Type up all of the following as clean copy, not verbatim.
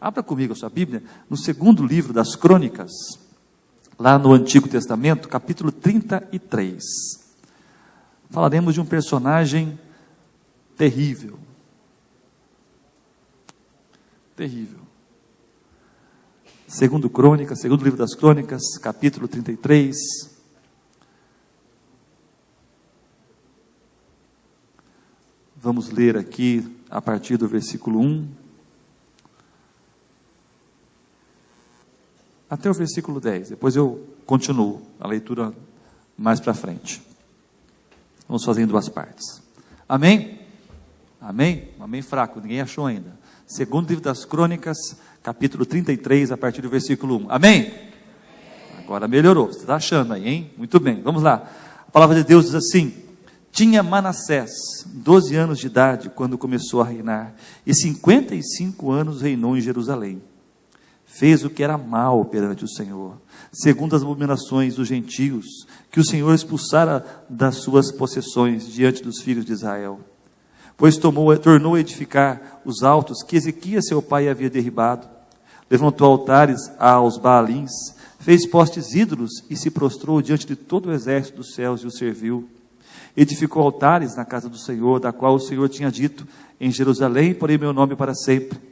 Abra comigo a sua Bíblia, no segundo livro das Crônicas, lá no Antigo Testamento, capítulo 33. Falaremos de um personagem terrível. Terrível. Segundo livro das Crônicas, capítulo 33. Vamos ler aqui a partir do versículo 1 até o versículo 10. Depois eu continuo a leitura mais para frente. Vamos fazer em duas partes. Amém? Amém? Um amém fraco, ninguém achou ainda. Segundo livro das Crônicas, capítulo 33, a partir do versículo 1. Amém? Agora melhorou, você está achando aí, hein? Muito bem, vamos lá. A palavra de Deus diz assim: tinha Manassés 12 anos de idade quando começou a reinar, e 55 anos reinou em Jerusalém. Fez o que era mal perante o Senhor, segundo as abominações dos gentios, que o Senhor expulsara das suas possessões diante dos filhos de Israel. Pois tornou a edificar os altos que Ezequias seu pai havia derribado, levantou altares aos Baalins, fez postes ídolos e se prostrou diante de todo o exército dos céus e o serviu. Edificou altares na casa do Senhor, da qual o Senhor tinha dito: em Jerusalém porei meu nome para sempre.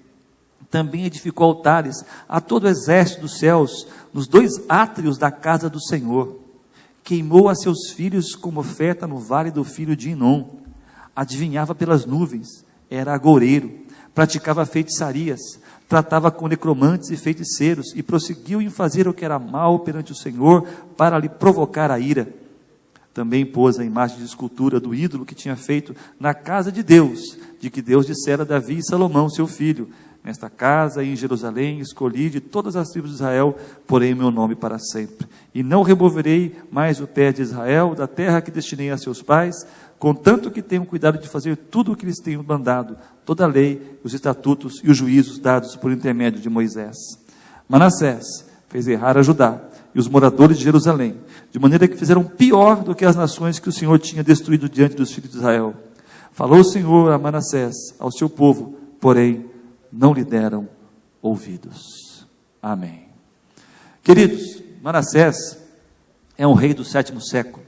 Também edificou altares a todo o exército dos céus, nos 2 átrios da casa do Senhor. Queimou a seus filhos como oferta no vale do filho de Inom. Adivinhava pelas nuvens, era agoureiro, praticava feitiçarias, tratava com necromantes e feiticeiros, e prosseguiu em fazer o que era mal perante o Senhor, para lhe provocar a ira. Também pôs a imagem de escultura do ídolo que tinha feito na casa de Deus, de que Deus dissera a Davi e Salomão, seu filho: nesta casa e em Jerusalém escolhi de todas as tribos de Israel, porém meu nome para sempre. E não removerei mais o pé de Israel da terra que destinei a seus pais, contanto que tenham cuidado de fazer tudo o que lhes tenho mandado, toda a lei, os estatutos e os juízos dados por intermédio de Moisés. Manassés fez errar a Judá e os moradores de Jerusalém, de maneira que fizeram pior do que as nações que o Senhor tinha destruído diante dos filhos de Israel. Falou o Senhor a Manassés, ao seu povo, porém não lhe deram ouvidos. Amém. Queridos, Manassés é um rei do 7º século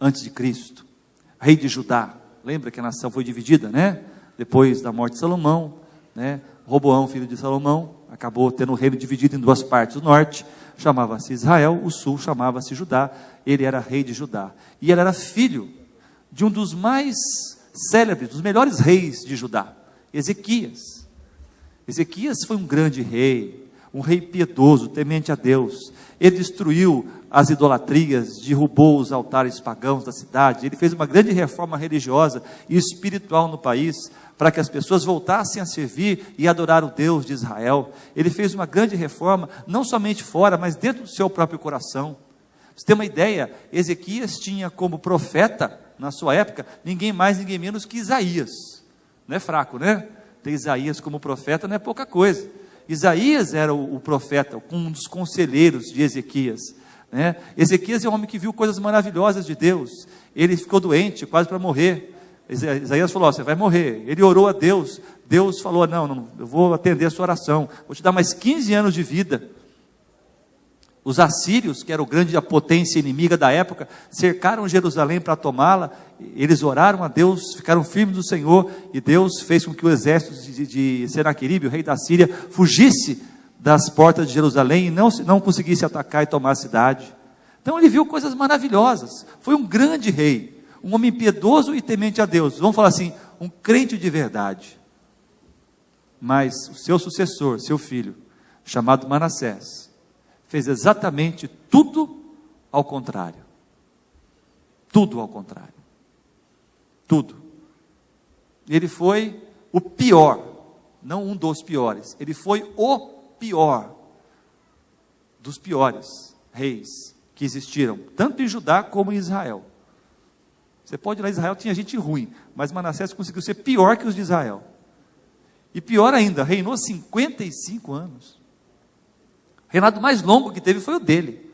antes de Cristo, rei de Judá. Lembra que a nação foi dividida, né? Depois da morte de Salomão, né? Roboão, filho de Salomão, acabou tendo o reino dividido em 2 partes. O norte chamava-se Israel, o sul chamava-se Judá. Ele era rei de Judá. E ele era filho de um dos mais célebres, dos melhores reis de Judá, Ezequias. Ezequias foi um grande rei, um rei piedoso, temente a Deus. Ele destruiu as idolatrias, derrubou os altares pagãos da cidade. Ele fez uma grande reforma religiosa e espiritual no país, para que as pessoas voltassem a servir e adorar o Deus de Israel. Ele fez uma grande reforma, não somente fora, mas dentro do seu próprio coração. Pra você ter uma ideia, Ezequias tinha como profeta, na sua época, ninguém mais, ninguém menos que Isaías. Não é fraco, né? Ter Isaías como profeta não é pouca coisa. Isaías era o profeta, um dos conselheiros de Ezequias, né? Ezequias é um homem que viu coisas maravilhosas de Deus. Ele ficou doente, quase para morrer. Isaías falou: você vai morrer. Ele orou a Deus. Deus falou: não, eu vou atender a sua oração, vou te dar mais 15 anos de vida. Os assírios, que era a potência inimiga da época, cercaram Jerusalém para tomá-la. Eles oraram a Deus, ficaram firmes no Senhor, e Deus fez com que o exército de Senaqueribe, o rei da Síria, fugisse das portas de Jerusalém e não conseguisse atacar e tomar a cidade. Então ele viu coisas maravilhosas. Foi um grande rei, um homem piedoso e temente a Deus. Vamos falar assim, um crente de verdade. Mas o seu sucessor, seu filho, chamado Manassés, fez exatamente tudo ao contrário. Tudo ao contrário. Tudo. Ele foi o pior, não um dos piores. Ele foi o pior dos piores reis que existiram, tanto em Judá como em Israel. Você pode ir lá em Israel, tinha gente ruim, mas Manassés conseguiu ser pior que os de Israel. E pior ainda, reinou 55 anos. O reinado mais longo que teve foi o dele.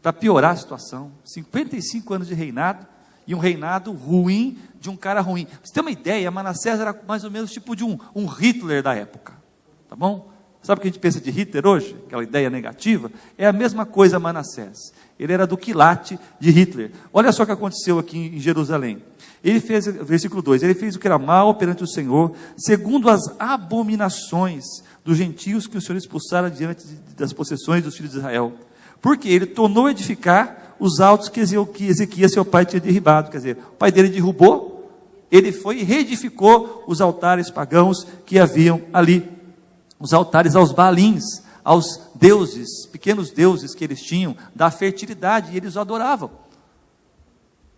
Para piorar a situação, 55 anos de reinado, e um reinado ruim, de um cara ruim. Você tem uma ideia, Manassés era mais ou menos tipo de um Hitler da época. tá bom? Sabe o que a gente pensa de Hitler hoje? Aquela ideia negativa? É a mesma coisa Manassés. Ele era do quilate de Hitler. Olha só o que aconteceu aqui em Jerusalém. Ele fez, versículo 2, ele fez o que era mal perante o Senhor, segundo as abominações dos gentios que o Senhor expulsara diante das possessões dos filhos de Israel. Porque ele tornou a edificar os altos que Ezequias, seu pai, tinha derribado. Quer dizer, o pai dele derrubou, ele foi e reedificou os altares pagãos que haviam ali. Os altares aos Baalins, aos deuses, pequenos deuses que eles tinham, da fertilidade, e eles o adoravam.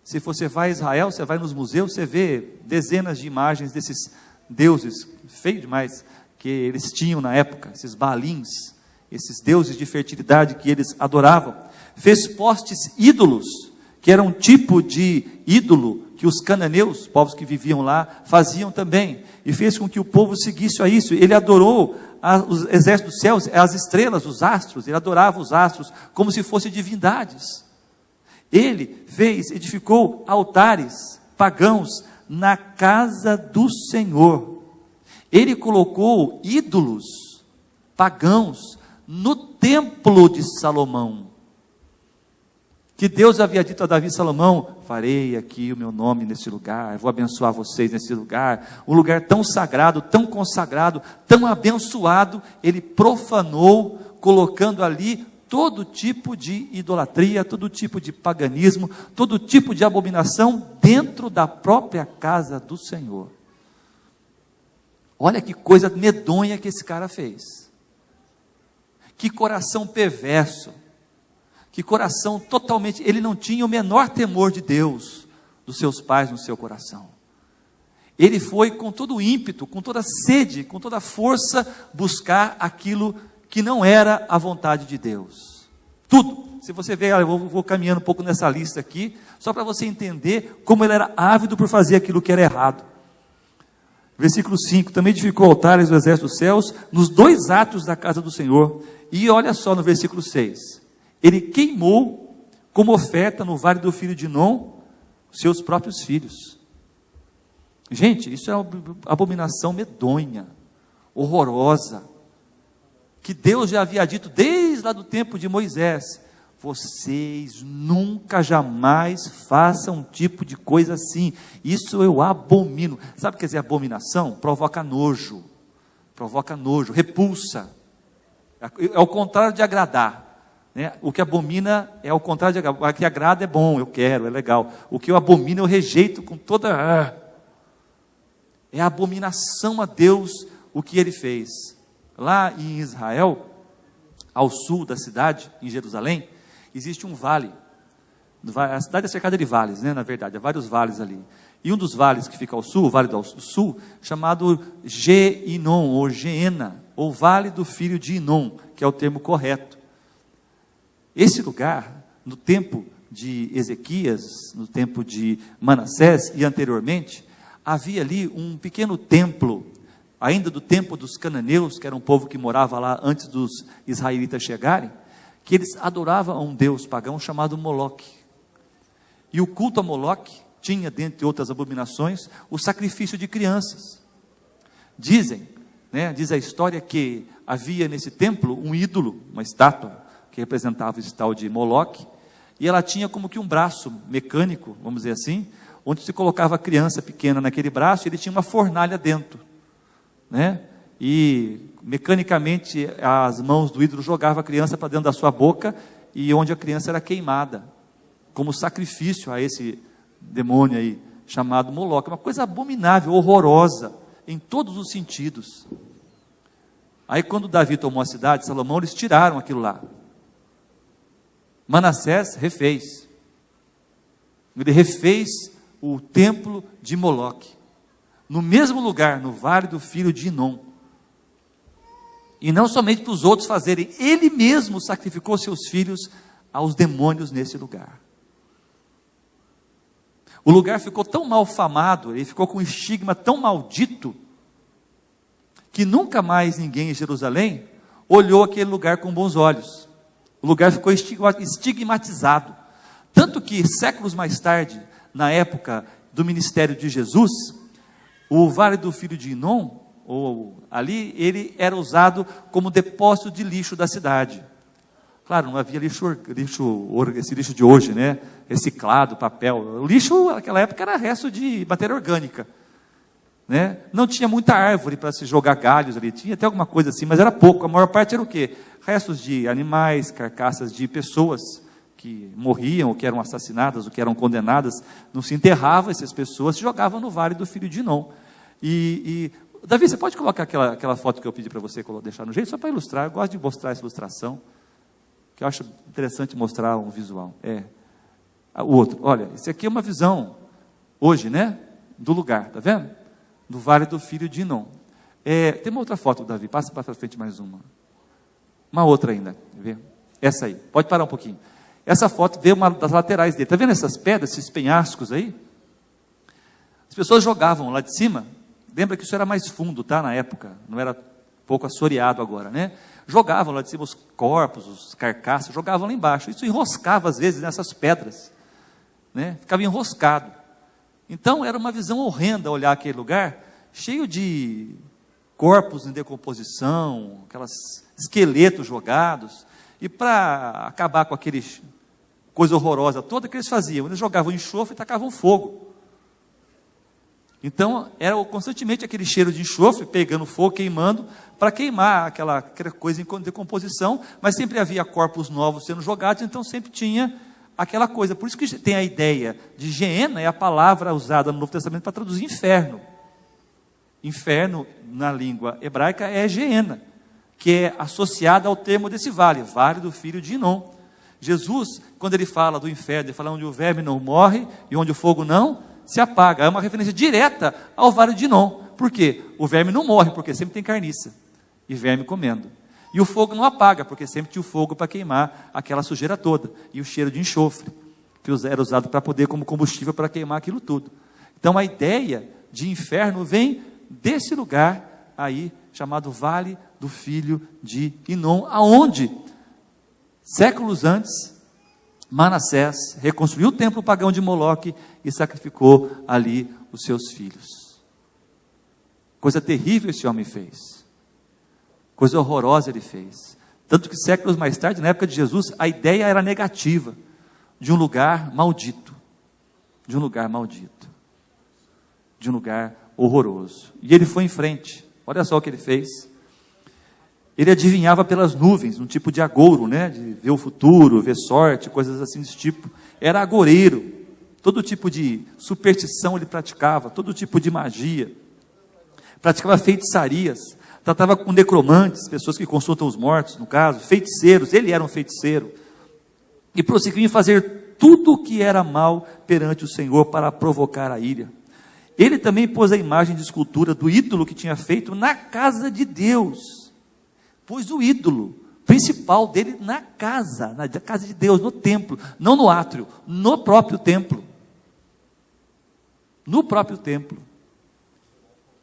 Se você vai a Israel, você vai nos museus, você vê dezenas de imagens desses deuses, feio demais, que eles tinham na época, esses Baalins, esses deuses de fertilidade que eles adoravam. Fez postes ídolos, que era um tipo de ídolo que os cananeus, povos que viviam lá, faziam também, e fez com que o povo seguisse a isso. Ele adorou os exércitos dos céus, as estrelas, os astros, ele adorava os astros como se fossem divindades. Ele edificou altares pagãos na casa do Senhor. Ele colocou ídolos pagãos no templo de Salomão. Que Deus havia dito a Davi e Salomão: farei aqui o meu nome nesse lugar, vou abençoar vocês nesse lugar. Um lugar tão sagrado, tão consagrado, tão abençoado. Ele profanou, colocando ali todo tipo de idolatria, todo tipo de paganismo, todo tipo de abominação dentro da própria casa do Senhor. Olha que coisa medonha que esse cara fez. Que coração perverso. Que coração totalmente, ele não tinha o menor temor de Deus, dos seus pais no seu coração. Ele foi com todo o ímpeto, com toda a sede, com toda a força, buscar aquilo que não era a vontade de Deus. Tudo. Se você ver, eu vou caminhando um pouco nessa lista aqui, só para você entender como ele era ávido por fazer aquilo que era errado. Versículo 5, também edificou altares do exército dos céus, nos 2 atos da casa do Senhor. E olha só no versículo 6. Ele queimou como oferta no vale do filho de Inom seus próprios filhos. Gente, isso é uma abominação medonha, horrorosa, que Deus já havia dito desde lá do tempo de Moisés: vocês nunca jamais façam um tipo de coisa assim, isso eu abomino. Sabe o que quer dizer abominação? Provoca nojo, repulsa, é o contrário de agradar. O que abomina é o contrário de agradar. O que agrada é bom, eu quero, é legal. O que eu abomino eu rejeito com toda... É a abominação a Deus o que ele fez. Lá em Israel, ao sul da cidade, em Jerusalém, existe um vale. A cidade é cercada de vales, na verdade, há vários vales ali. E um dos vales que fica ao sul, o Vale do Sul, chamado Ge-Inom, ou Geena, ou Vale do Filho de Inom, que é o termo correto. Esse lugar, no tempo de Ezequias, no tempo de Manassés e anteriormente, havia ali um pequeno templo, ainda do tempo dos cananeus, que era um povo que morava lá antes dos israelitas chegarem, que eles adoravam a um deus pagão chamado Moloque. E o culto a Moloque tinha, dentre outras abominações, o sacrifício de crianças. Diz a história que havia nesse templo um ídolo, uma estátua, que representava esse tal de Moloque, e ela tinha como que um braço mecânico, vamos dizer assim, onde se colocava a criança pequena naquele braço, e ele tinha uma fornalha dentro, e mecanicamente as mãos do ídolo jogavam a criança para dentro da sua boca, e onde a criança era queimada, como sacrifício a esse demônio aí, chamado Moloque. Uma coisa abominável, horrorosa, em todos os sentidos. Aí quando Davi tomou a cidade, Salomão, eles tiraram aquilo lá. Manassés refez. Ele refez o templo de Moloque, no mesmo lugar, no vale do filho de Inom. E não somente para os outros fazerem, ele mesmo sacrificou seus filhos aos demônios nesse lugar. O lugar ficou tão mal famado, ele ficou com um estigma tão maldito, que nunca mais ninguém em Jerusalém olhou aquele lugar com bons olhos. O lugar ficou estigmatizado. Tanto que, séculos mais tarde, na época do ministério de Jesus, o Vale do Filho de Inom, ali ele era usado como depósito de lixo da cidade. Claro, não havia esse lixo de hoje, né? Reciclado, papel. O lixo naquela época era resto de matéria orgânica, né? Não tinha muita árvore para se jogar galhos ali, tinha até alguma coisa assim, mas era pouco. A maior parte era o quê? Restos de animais, carcaças de pessoas que morriam, ou que eram assassinadas, ou que eram condenadas. Não se enterrava essas pessoas, se jogavam no vale do filho de Inom. Davi, você pode colocar aquela foto que eu pedi para você deixar no jeito, só para ilustrar. Eu gosto de mostrar essa ilustração, que eu acho interessante mostrar um visual. O outro, olha, esse aqui é uma visão, hoje, né, do lugar, tá vendo? Do vale do filho de Inom. Tem uma outra foto, Davi, passa para frente mais uma. Uma outra ainda, vê? Essa aí, pode parar um pouquinho. Essa foto vê uma das laterais dele, tá vendo essas pedras, esses penhascos aí? As pessoas jogavam lá de cima, lembra que isso era mais fundo, tá, na época, não era pouco assoreado agora, né? Jogavam lá de cima os corpos, os carcaças, jogavam lá embaixo. Isso enroscava às vezes nessas pedras, né? Ficava enroscado. Então era uma visão horrenda olhar aquele lugar, cheio de corpos em decomposição, aqueles esqueletos jogados. E para acabar com aquele coisa horrorosa toda, o que eles faziam? Eles jogavam enxofre e tacavam fogo. Então, era constantemente aquele cheiro de enxofre, pegando fogo, queimando, para queimar aquela coisa em decomposição, mas sempre havia corpos novos sendo jogados, então sempre tinha aquela coisa. Por isso que tem a ideia de Geena, é a palavra usada no Novo Testamento para traduzir inferno. Inferno, na língua hebraica, é Geena, que é associada ao termo desse vale, vale do filho de Inom. Jesus, quando ele fala do inferno, ele fala onde o verme não morre e onde o fogo não se apaga. É uma referência direta ao vale de Inom. Por quê? O verme não morre, porque sempre tem carniça e verme comendo. E o fogo não apaga, porque sempre tinha o fogo para queimar aquela sujeira toda. E o cheiro de enxofre, que era usado para poder como combustível para queimar aquilo tudo. Então a ideia de inferno vem desse lugar aí, chamado Vale do Filho de Inom, aonde, séculos antes, Manassés reconstruiu o templo pagão de Moloque e sacrificou ali os seus filhos. Coisa terrível esse homem fez. Coisa horrorosa ele fez. Tanto que séculos mais tarde, na época de Jesus, a ideia era negativa, de um lugar maldito. De um lugar maldito. De um lugar horroroso. E ele foi em frente. Olha só o que ele fez. Ele adivinhava pelas nuvens, um tipo de agouro, né? De ver o futuro, ver sorte, coisas assim desse tipo. Era agoureiro. Todo tipo de superstição ele praticava, todo tipo de magia. Praticava feitiçarias, tratava com necromantes, pessoas que consultam os mortos, no caso, feiticeiros, ele era um feiticeiro. E prosseguiu em fazer tudo o que era mal perante o Senhor para provocar a ira. Ele também pôs a imagem de escultura do ídolo que tinha feito na casa de Deus. Pôs o ídolo principal dele na casa de Deus, no templo, não no átrio, no próprio templo. No próprio templo.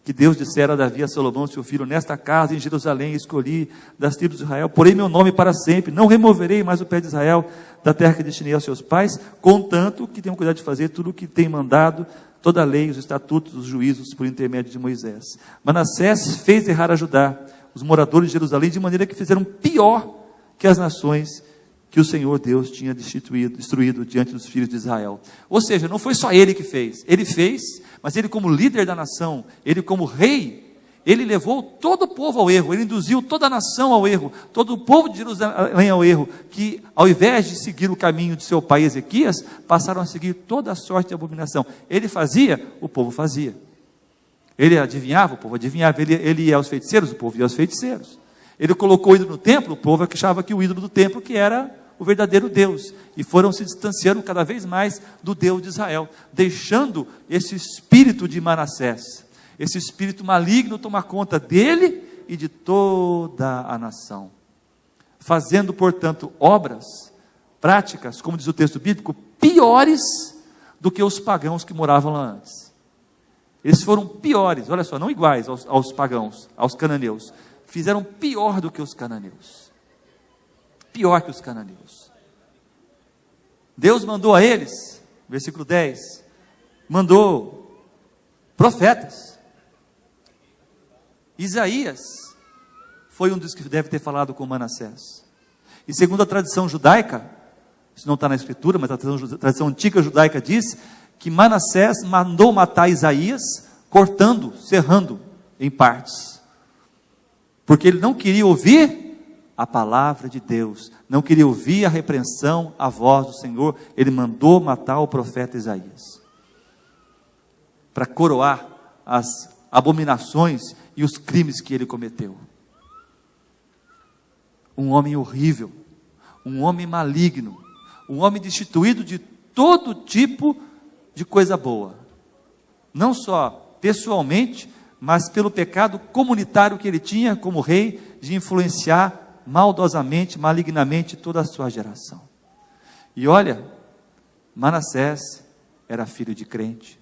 Que Deus dissera a Davi, a Salomão, seu filho, nesta casa em Jerusalém escolhi das tribos de Israel, porém meu nome para sempre, não removerei mais o pé de Israel da terra que destinei aos seus pais, contanto que tenham cuidado de fazer tudo o que tem mandado, toda a lei, os estatutos, os juízos, por intermédio de Moisés. Manassés fez errar a Judá, os moradores de Jerusalém, de maneira que fizeram pior que as nações que o Senhor Deus tinha destruído diante dos filhos de Israel. Ou seja, não foi só ele que fez, ele fez, mas ele como líder da nação, ele como rei, ele levou todo o povo ao erro, ele induziu toda a nação ao erro, todo o povo de Jerusalém ao erro, que ao invés de seguir o caminho de seu pai Ezequias, passaram a seguir toda a sorte de abominação. Ele fazia, o povo fazia. Ele adivinhava, o povo adivinhava. Ele ia aos feiticeiros, o povo ia aos feiticeiros. Ele colocou o ídolo no templo, o povo achava que o ídolo do templo que era o verdadeiro Deus. E foram se distanciando cada vez mais do Deus de Israel, deixando esse espírito de Manassés, esse espírito maligno tomar conta dele e de toda a nação. Fazendo, portanto, obras, práticas, como diz o texto bíblico, piores do que os pagãos que moravam lá antes. Eles foram piores, olha só, não iguais aos pagãos, aos cananeus. Fizeram pior do que os cananeus. Pior que os cananeus. Deus mandou a eles, versículo 10, mandou profetas. Isaías foi um dos que deve ter falado com Manassés. E segundo a tradição judaica, isso não está na escritura, mas a tradição antiga judaica diz que Manassés mandou matar Isaías, cortando, serrando em partes. Porque ele não queria ouvir a palavra de Deus, não queria ouvir a repreensão, a voz do Senhor. Ele mandou matar o profeta Isaías, para coroar as abominações e os crimes que ele cometeu. Um homem horrível, um homem maligno, um homem destituído de todo tipo de coisa boa, não só pessoalmente, mas pelo pecado comunitário que ele tinha como rei, de influenciar maldosamente, malignamente toda a sua geração. E olha, Manassés era filho de crente.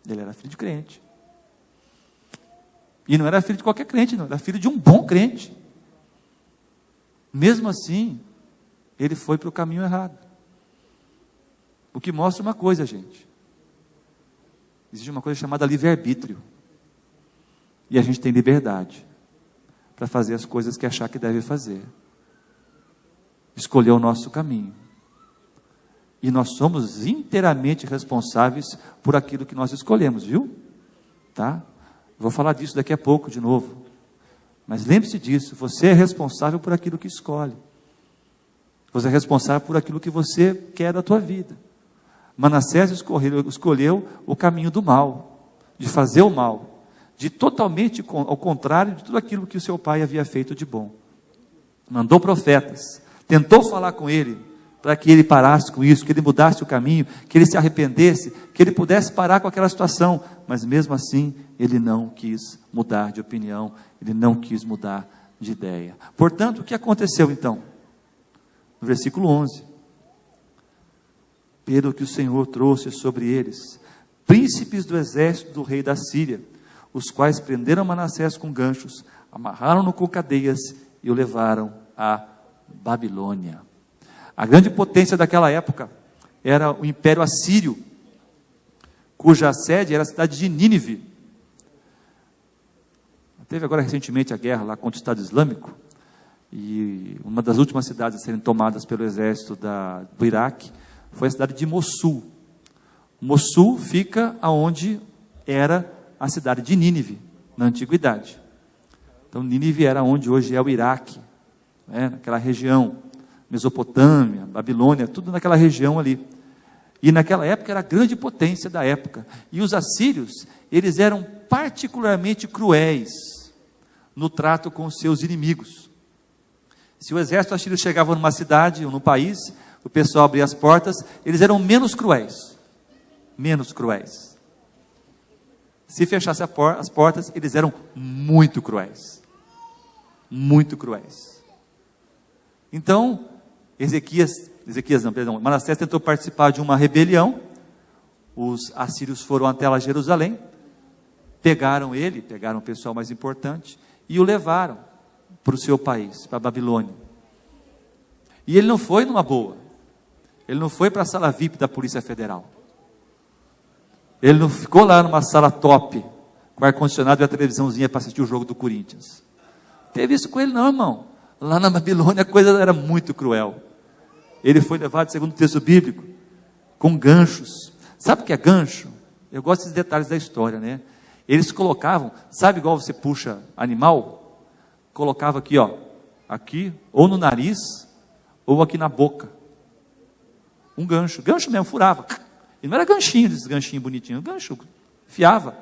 Ele era filho de crente. E não era filho de qualquer crente, não, era filho de um bom crente. Mesmo assim, ele foi para o caminho errado. O que mostra uma coisa, gente. Existe uma coisa chamada livre-arbítrio. E a gente tem liberdade para fazer as coisas que achar que deve fazer. Escolher o nosso caminho. E nós somos inteiramente responsáveis por aquilo que nós escolhemos, viu? Tá? Vou falar disso daqui a pouco de novo. Mas lembre-se disso, você é responsável por aquilo que escolhe. Você é responsável por aquilo que você quer da tua vida. Manassés escolheu o caminho do mal, de fazer o mal, de totalmente ao contrário de tudo aquilo que o seu pai havia feito de bom. Mandou profetas, tentou falar com ele, para que ele parasse com isso, que ele mudasse o caminho, que ele se arrependesse, que ele pudesse parar com aquela situação, mas mesmo assim, ele não quis mudar de opinião, ele não quis mudar de ideia. Portanto, o que aconteceu então? No versículo 11, pelo que o Senhor trouxe sobre eles, príncipes do exército do rei da Síria, os quais prenderam Manassés com ganchos, amarraram-no com cadeias e o levaram à Babilônia. A grande potência daquela época era o Império Assírio, cuja sede era a cidade de Nínive. Teve agora recentemente a guerra lá contra o Estado Islâmico, e uma das últimas cidades a serem tomadas pelo exército do Iraque foi a cidade de Mossul. Mossul fica onde era a cidade de Nínive, na antiguidade. Então Nínive era onde hoje é o Iraque, naquela região. Mesopotâmia, Babilônia, tudo naquela região ali. E naquela época era a grande potência da época. E os assírios, eles eram particularmente cruéis no trato com os seus inimigos. Se o exército assírio chegava numa cidade ou no país, o pessoal abria as portas, eles eram menos cruéis. Menos cruéis. Se fechasse as portas, eles eram muito cruéis. Muito cruéis. Então, Manassés tentou participar de uma rebelião, os assírios foram até lá Jerusalém, pegaram o pessoal mais importante, e o levaram para o seu país, para a Babilônia. E ele não foi numa boa, ele não foi para a sala VIP da Polícia Federal, ele não ficou lá numa sala top, com ar-condicionado e a televisãozinha para assistir o jogo do Corinthians. Teve isso com ele não, irmão. Lá na Babilônia a coisa era muito cruel. Ele foi levado, segundo o texto bíblico, com ganchos. Sabe o que é gancho? Eu gosto desses detalhes da história, né? Eles colocavam, sabe igual você puxa animal? Colocava aqui, aqui, ou no nariz, ou aqui na boca. Um gancho mesmo, furava. E não era ganchinho, desses ganchinhos bonitinhos, gancho, fiava.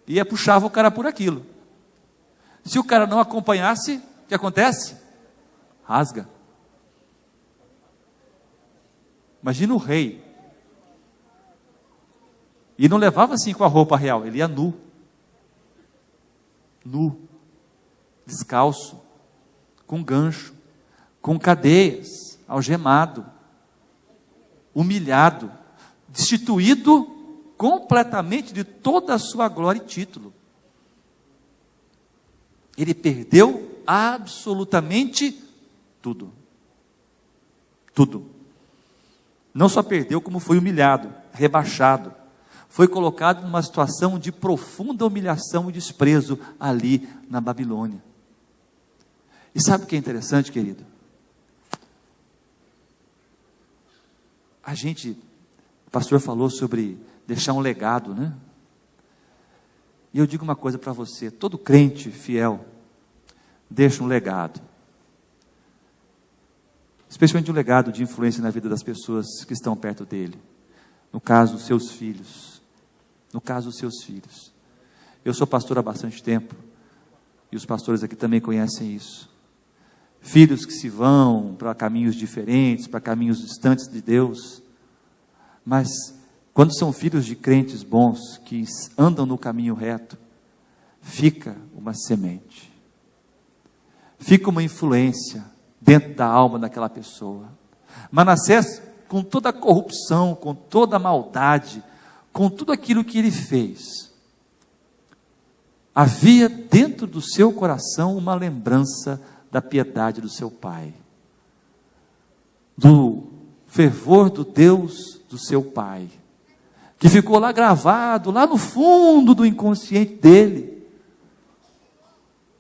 E puxava o cara por aquilo. Se o cara não acompanhasse, o que acontece? Rasga. Imagina o rei. E não levava assim com a roupa real, ele ia nu. Nu. Descalço. Com gancho. Com cadeias. Algemado. Humilhado. Destituído completamente de toda a sua glória e título. Ele perdeu absolutamente tudo. Tudo. Não só perdeu, como foi humilhado, rebaixado. foi colocado numa situação de profunda humilhação e desprezo ali na Babilônia. E sabe o que é interessante, querido? O pastor falou sobre deixar um legado, né? E eu digo uma coisa para você: todo crente fiel deixa um legado, especialmente um legado de influência na vida das pessoas que estão perto dele. No caso, seus filhos. No caso, os seus filhos. Eu sou pastor há bastante tempo, e os pastores aqui também conhecem isso. Filhos que se vão para caminhos diferentes, para caminhos distantes de Deus, mas quando são filhos de crentes bons, que andam no caminho reto, fica uma semente, fica uma influência dentro da alma daquela pessoa. Manassés, com toda a corrupção, com toda a maldade, com tudo aquilo que ele fez, havia dentro do seu coração uma lembrança da piedade do seu pai, do fervor do Deus do seu pai, que ficou lá gravado, lá no fundo do inconsciente dele,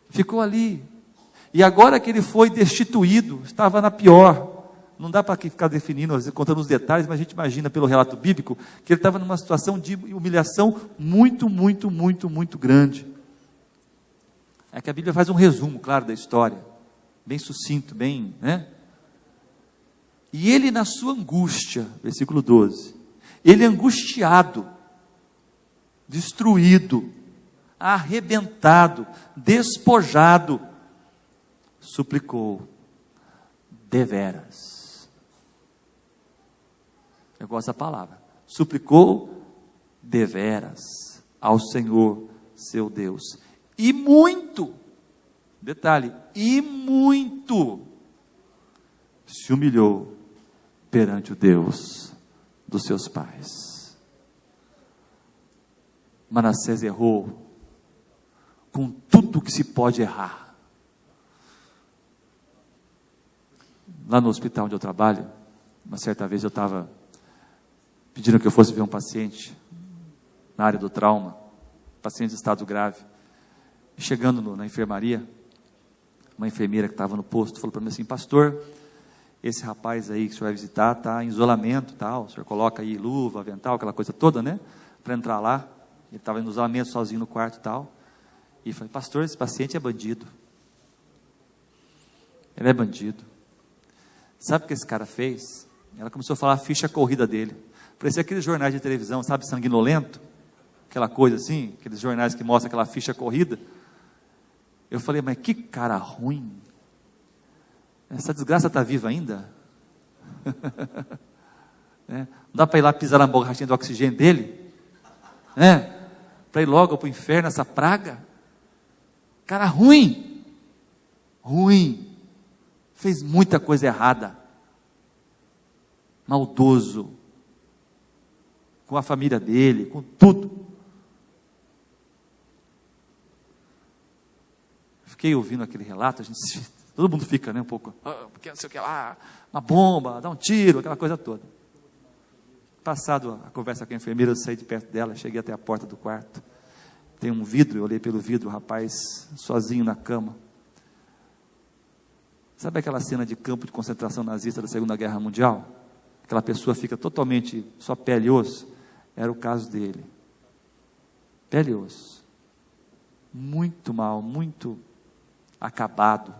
ficou ali. E agora que ele foi destituído, estava na pior. Não dá para ficar definindo, contando os detalhes, mas a gente imagina pelo relato bíblico que ele estava numa situação de humilhação muito, muito, muito, muito grande. É que a Bíblia faz um resumo, claro, da história, bem sucinto, bem, né? E ele, na sua angústia, versículo 12, ele angustiado, destruído, arrebentado, despojado, suplicou deveras. Eu gosto da palavra. Suplicou deveras ao Senhor seu Deus. E muito, detalhe, e muito se humilhou perante o Deus dos seus pais. Manassés errou com tudo que se pode errar. Lá no hospital onde eu trabalho, uma certa vez eu estava pedindo que eu fosse ver um paciente na área do trauma, paciente de estado grave. E chegando na enfermaria, uma enfermeira que estava no posto falou para mim assim: pastor, esse rapaz aí que o senhor vai visitar está em isolamento, tal. O senhor coloca aí luva, avental, aquela coisa toda, né? Para entrar lá. Ele estava em isolamento, sozinho no quarto e tal. E falei: pastor, esse paciente é bandido. Ele é bandido. Sabe o que esse cara fez? Ela começou a falar a ficha corrida dele. Parecia aqueles jornais de televisão, sabe, sanguinolento? Aquela coisa assim, aqueles jornais que mostram aquela ficha corrida. Eu falei: mas que cara ruim. Essa desgraça está viva ainda? Não dá para ir lá pisar na borrachinha do oxigênio dele? Para ir logo para o inferno, essa praga? Cara ruim. Ruim. Fez muita coisa errada. Maldoso. Com a família dele, com tudo. Fiquei ouvindo aquele relato, todo mundo fica, né, um pouco, porque não sei o que lá, uma bomba, dá um tiro, aquela coisa toda. Passado a conversa com a enfermeira, eu saí de perto dela, cheguei até a porta do quarto. Tem um vidro, eu olhei pelo vidro, o rapaz sozinho na cama. Sabe aquela cena de campo de concentração nazista da Segunda Guerra Mundial? Aquela pessoa fica totalmente só pele e osso. Era o caso dele. Pele e osso. Muito mal, muito acabado.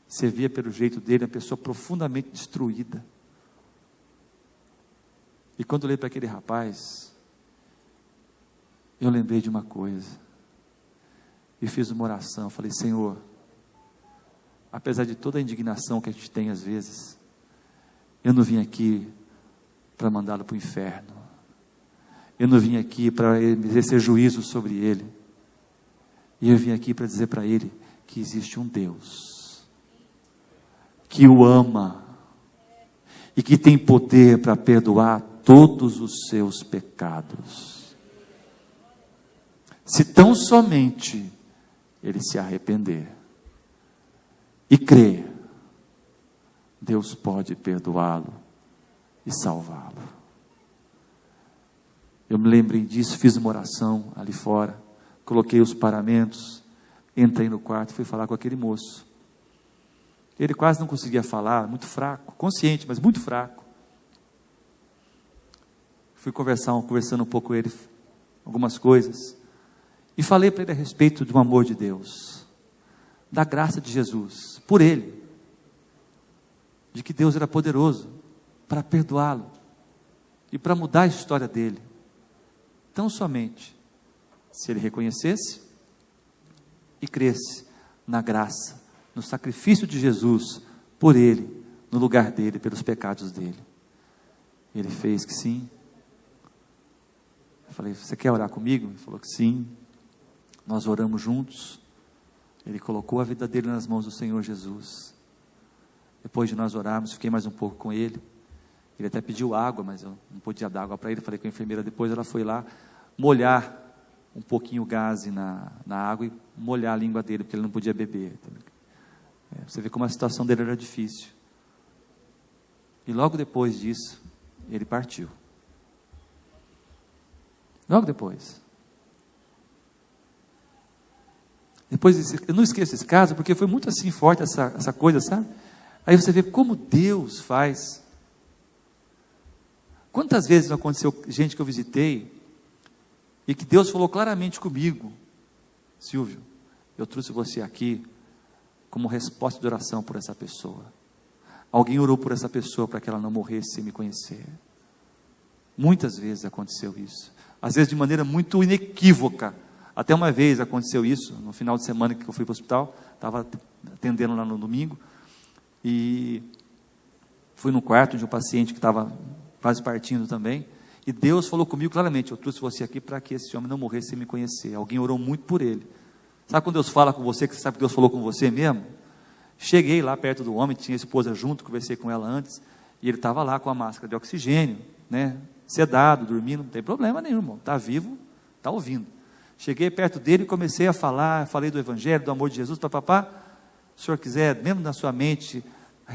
Você via pelo jeito dele uma pessoa profundamente destruída. E quando eu olhei para aquele rapaz, eu lembrei de uma coisa. E fiz uma oração. Eu falei: Senhor, apesar de toda a indignação que a gente tem às vezes, eu não vim aqui para mandá-lo para o inferno. Eu não vim aqui para exercer juízo sobre ele. E eu vim aqui para dizer para ele que existe um Deus que o ama e que tem poder para perdoar todos os seus pecados, se tão somente ele se arrepender e crer. Deus pode perdoá-lo e salvá-lo. Eu me lembrei disso, fiz uma oração ali fora, coloquei os paramentos, entrei no quarto, fui falar com aquele moço. Ele quase não conseguia falar, muito fraco, consciente, mas muito fraco. Fui conversando um pouco com ele, algumas coisas, e falei para ele a respeito do amor de Deus, da graça de Jesus, por ele, de que Deus era poderoso para perdoá-lo e para mudar a história dele, tão somente se ele reconhecesse e cresce na graça, no sacrifício de Jesus por ele, no lugar dele, pelos pecados dele. Ele fez que sim. Eu falei, você quer orar comigo? Ele falou que sim. Nós oramos juntos. Ele colocou a vida dele nas mãos do Senhor Jesus. Depois de nós orarmos, fiquei mais um pouco com ele. Ele até pediu água, mas eu não podia dar água para ele. Falei com a enfermeira, depois ela foi lá molhar um pouquinho o gaze na água e molhar a língua dele, porque ele não podia beber. Você vê como a situação dele era difícil. E logo depois disso, ele partiu. Logo depois. Eu não esqueço esse caso, porque foi muito assim forte essa coisa, sabe? Aí você vê como Deus faz. Quantas vezes aconteceu gente que eu visitei, e que Deus falou claramente comigo, Silvio, eu trouxe você aqui, como resposta de oração por essa pessoa. Alguém orou por essa pessoa, para que ela não morresse sem me conhecer. Muitas vezes aconteceu isso, às vezes de maneira muito inequívoca. Até uma vez aconteceu isso, no final de semana que eu fui para o hospital, estava atendendo lá no domingo, e fui no quarto de um paciente que estava quase partindo também, e Deus falou comigo claramente, eu trouxe você aqui para que esse homem não morresse sem me conhecer. Alguém orou muito por ele. Sabe quando Deus fala com você, que você sabe que Deus falou com você mesmo? Cheguei lá perto do homem, tinha a esposa junto, conversei com ela antes, e ele estava lá com a máscara de oxigênio, né, sedado, dormindo, não tem problema nenhum, irmão, está vivo, está ouvindo. Cheguei perto dele e comecei a falar, falei do Evangelho, do amor de Jesus, papapá. Se o senhor quiser, mesmo na sua mente,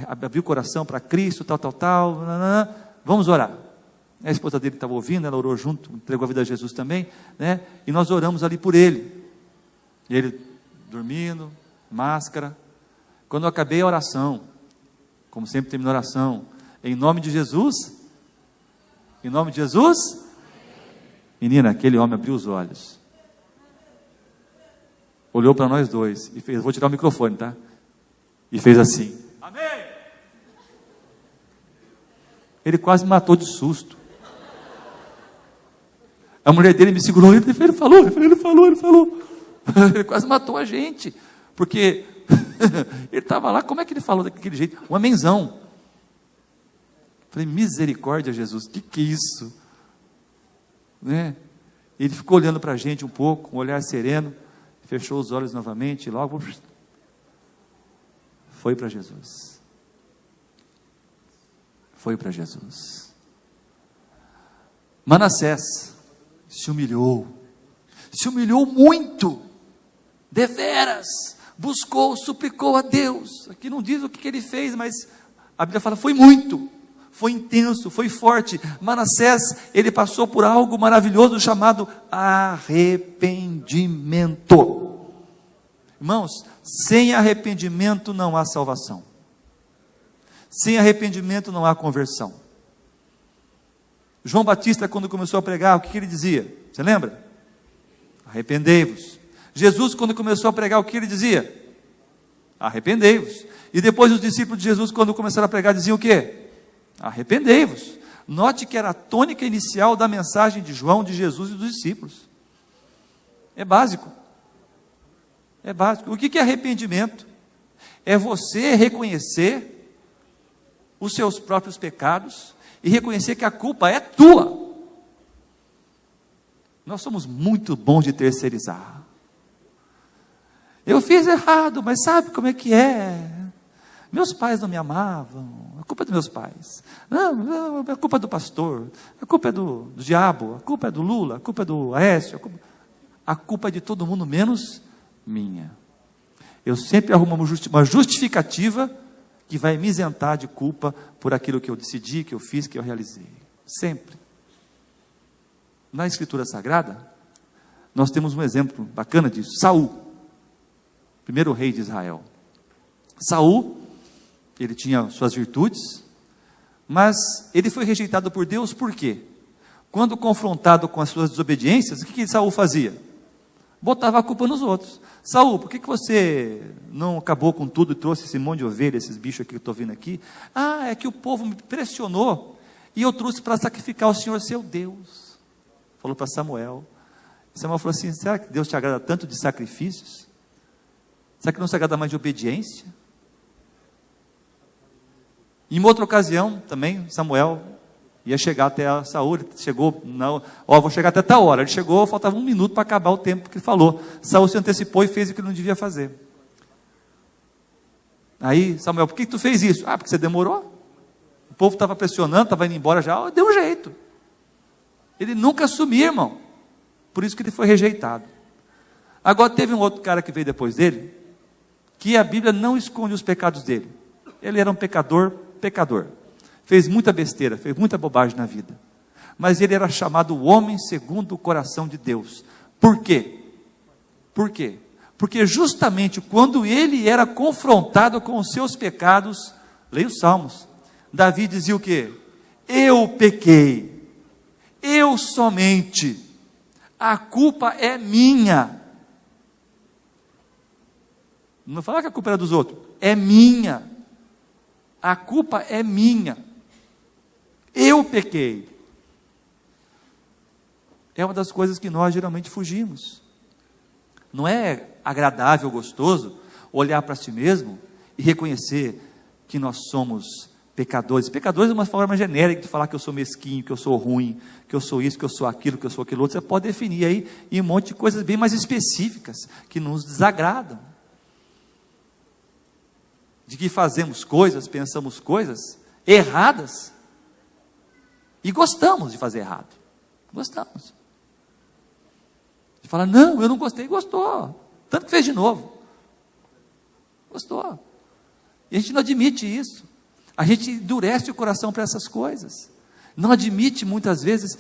abrir o coração para Cristo, tal, vamos orar. A esposa dele estava ouvindo, ela orou junto, entregou a vida a Jesus também, né? E nós oramos ali por ele. E ele dormindo, máscara. Quando eu acabei a oração, como sempre termino a oração, em nome de Jesus, em nome de Jesus, menina, aquele homem abriu os olhos, olhou para nós dois e fez, vou tirar o microfone, tá? E fez assim, amém! Ele quase me matou de susto. A mulher dele me segurou, ele falou. Ele quase matou a gente, porque ele estava lá, como é que ele falou daquele jeito? Um amenzão. Falei, misericórdia, Jesus, que é isso? Né? Ele ficou olhando para a gente um pouco, um olhar sereno, fechou os olhos novamente, e logo foi para Jesus. Foi para Jesus. Manassés se humilhou muito, deveras, buscou, suplicou a Deus. Aqui não diz o que ele fez, mas a Bíblia fala, foi muito, foi intenso, foi forte. Manassés, ele passou por algo maravilhoso chamado arrependimento. Irmãos, sem arrependimento não há salvação. Sem arrependimento não há conversão. João Batista, quando começou a pregar, o que ele dizia? Você lembra? Arrependei-vos. Jesus, quando começou a pregar, o que ele dizia? Arrependei-vos. E depois os discípulos de Jesus, quando começaram a pregar, diziam o quê? Arrependei-vos. Note que era a tônica inicial da mensagem de João, de Jesus e dos discípulos. É básico. É básico. O que é arrependimento? É você reconhecer os seus próprios pecados e reconhecer que a culpa é tua. Nós somos muito bons de terceirizar. Eu fiz errado, mas sabe como é que é? Meus pais não me amavam, a culpa é dos meus pais. Não, a culpa é do pastor, a culpa é do diabo, a culpa é do Lula, a culpa é do Aécio, a culpa é de todo mundo, menos minha. Eu sempre arrumo uma justificativa que vai me isentar de culpa por aquilo que eu decidi, que eu fiz, que eu realizei. Sempre. na Escritura Sagrada, nós temos um exemplo bacana disso. Saul, primeiro rei de Israel. Saul, ele tinha suas virtudes, mas ele foi rejeitado por Deus. Por quê? Quando confrontado com as suas desobediências, o que Saul fazia? Botava a culpa nos outros. Saul, por que você não acabou com tudo e trouxe esse monte de ovelha, esses bichos aqui que eu estou vendo aqui? Ah, é que o povo me pressionou e eu trouxe para sacrificar o Senhor seu Deus. Falou para Samuel. Samuel falou assim: será que Deus te agrada tanto de sacrifícios? Será que não se agrada mais de obediência? Em uma outra ocasião, também, Samuel ia chegar até a Saul. Ele chegou, não, vou chegar até tal hora. Ele chegou, faltava 1 minuto para acabar o tempo que ele falou. Saul se antecipou e fez o que não devia fazer. Aí, Samuel, por que tu fez isso? Ah, porque você demorou. O povo estava pressionando, estava indo embora já, deu um jeito. Ele nunca assumiu, irmão. Por isso que ele foi rejeitado. Agora teve um outro cara que veio depois dele, que a Bíblia não esconde os pecados dele. Ele era um pecador. Fez muita besteira, fez muita bobagem na vida. Mas ele era chamado o homem segundo o coração de Deus. Por quê? Por quê? Porque justamente quando ele era confrontado com os seus pecados, leia os Salmos, Davi dizia o quê? Eu pequei, eu somente, a culpa é minha. Não falar que a culpa era dos outros, é minha. A culpa é minha. Eu pequei. É uma das coisas que nós geralmente fugimos. Não é agradável, gostoso, olhar para si mesmo e reconhecer que nós somos pecadores. Pecadores é uma forma genérica de falar que eu sou mesquinho, que eu sou ruim, que eu sou isso, que eu sou aquilo, que eu sou aquilo outro. Você pode definir aí em um monte de coisas bem mais específicas, que nos desagradam. De que fazemos coisas, pensamos coisas erradas e gostamos de fazer errado. Gostamos. De falar, não, eu não gostei, gostou. Tanto que fez de novo. Gostou. E a gente não admite isso. A gente endurece o coração para essas coisas. Não admite muitas vezes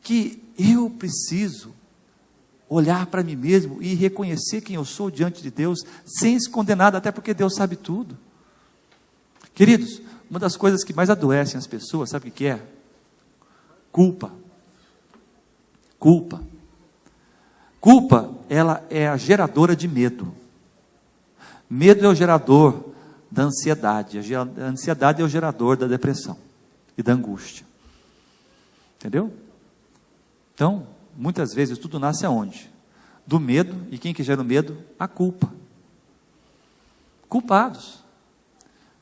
que eu preciso olhar para mim mesmo e reconhecer quem eu sou diante de Deus, sem se condenar, até porque Deus sabe tudo. Queridos, uma das coisas que mais adoecem as pessoas, sabe o que é? Culpa. Culpa. Culpa, ela é a geradora de medo. Medo é o gerador da ansiedade. A ansiedade é o gerador da depressão e da angústia. Entendeu? Então, muitas vezes tudo nasce aonde? Do medo. E quem que gera o medo? A culpa. Culpados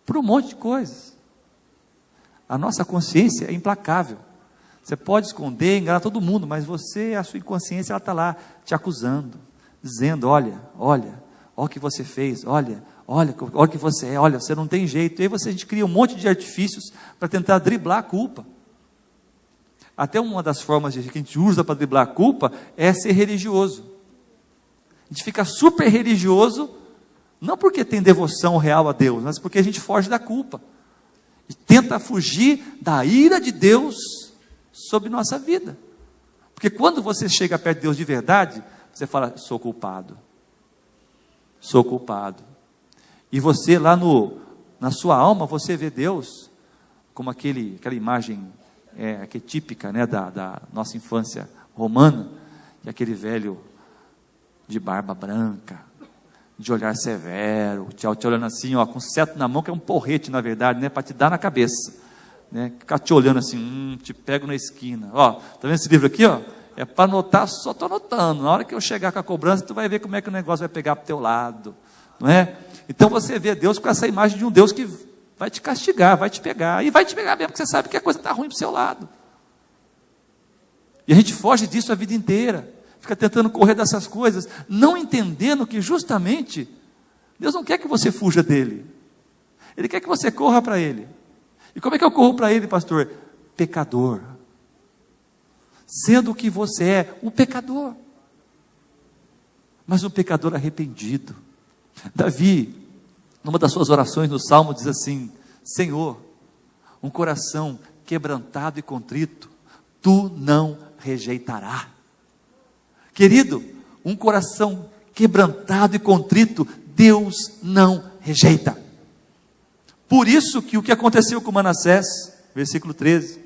por um monte de coisas. A nossa consciência é implacável. Você pode esconder, enganar todo mundo, mas você, a sua inconsciência, ela está lá te acusando, dizendo, olha o que você fez, olha o que você é, olha, você não tem jeito. E aí a gente cria um monte de artifícios para tentar driblar a culpa. Até uma das formas que a gente usa para driblar a culpa é ser religioso. A gente fica super religioso, não porque tem devoção real a Deus, mas porque a gente foge da culpa. E tenta fugir da ira de Deus sobre nossa vida. Porque quando você chega perto de Deus de verdade, você fala, sou culpado. Sou culpado. E você lá na sua alma, você vê Deus como aquela imagem que é típica, né, da nossa infância romana, e aquele velho de barba branca, de olhar severo, te olhando assim, com cetro na mão, que é um porrete na verdade, né, para te dar na cabeça, né, ficar te olhando assim, te pego na esquina, tá vendo esse livro aqui, é para anotar, só estou anotando, na hora que eu chegar com a cobrança, tu vai ver como é que o negócio vai pegar para o teu lado, não é? Então você vê Deus com essa imagem de um Deus que vai te castigar, vai te pegar, e vai te pegar mesmo, porque você sabe que a coisa está ruim para o seu lado. E a gente foge disso a vida inteira, fica tentando correr dessas coisas, não entendendo que justamente, Deus não quer que você fuja dele, Ele quer que você corra para Ele. E como é que eu corro para Ele, pastor? Pecador. Sendo que você é um pecador, mas um pecador arrependido. Davi, numa das suas orações no Salmo, diz assim, Senhor, um coração quebrantado e contrito, Tu não rejeitará. Querido, um coração quebrantado e contrito, Deus não rejeita. Por isso que o que aconteceu com Manassés, versículo 13,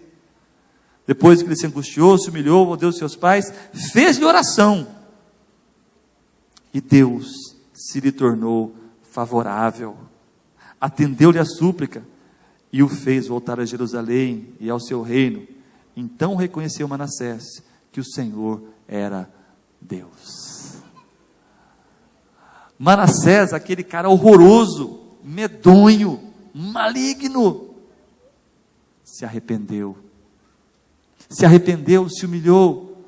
depois que ele se angustiou, se humilhou ao Deus de seus pais, fez-lhe oração, e Deus se lhe tornou favorável, atendeu-lhe a súplica, e o fez voltar a Jerusalém e ao seu reino. Então reconheceu Manassés que o Senhor era Deus. Manassés, aquele cara horroroso, medonho, maligno, se arrependeu, se humilhou,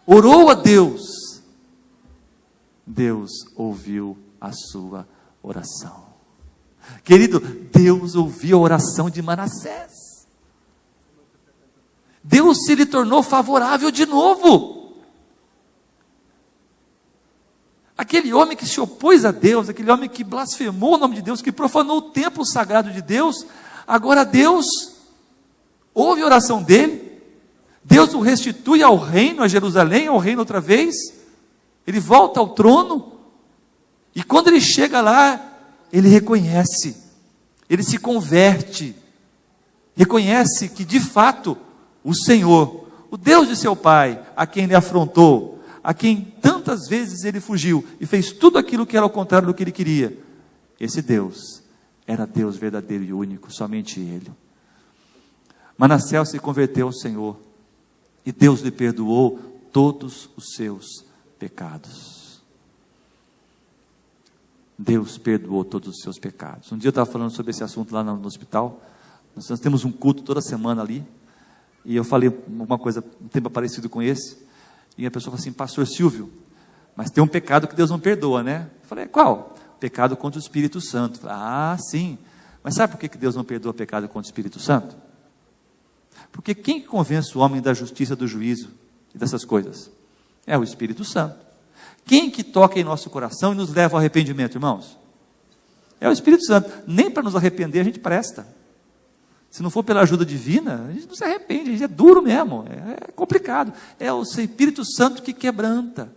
orou a Deus. Deus ouviu a sua oração. Querido, Deus ouviu a oração de Manassés. Deus se lhe tornou favorável de novo. Aquele homem que se opôs a Deus, aquele homem que blasfemou o nome de Deus, que profanou o templo sagrado de Deus, agora Deus ouve a oração dele, Deus o restitui ao reino, a Jerusalém, ao reino outra vez, ele volta ao trono, e quando ele chega lá, ele reconhece, ele se converte, reconhece que de fato, o Senhor, o Deus de seu pai, a quem ele afrontou, a quem tantas vezes ele fugiu, e fez tudo aquilo que era ao contrário do que ele queria, esse Deus, era Deus verdadeiro e único, somente Ele. Manassés se converteu ao Senhor, e Deus lhe perdoou todos os seus pecados. Deus perdoou todos os seus pecados. Um dia eu estava falando sobre esse assunto lá no hospital, nós temos um culto toda semana ali, e eu falei uma coisa, um tema parecido com esse, e a pessoa falou assim: pastor Silvio, mas tem um pecado que Deus não perdoa, né? Eu falei: qual? Pecado contra o Espírito Santo. Eu falei: ah, sim, mas sabe por que Deus não perdoa pecado contra o Espírito Santo? Porque quem convence o homem da justiça, do juízo e dessas coisas? É o Espírito Santo. Quem que toca em nosso coração e nos leva ao arrependimento, irmãos? É o Espírito Santo. Nem para nos arrepender a gente presta. Se não for pela ajuda divina, a gente não se arrepende, a gente é duro mesmo, é complicado. É o Espírito Santo que quebranta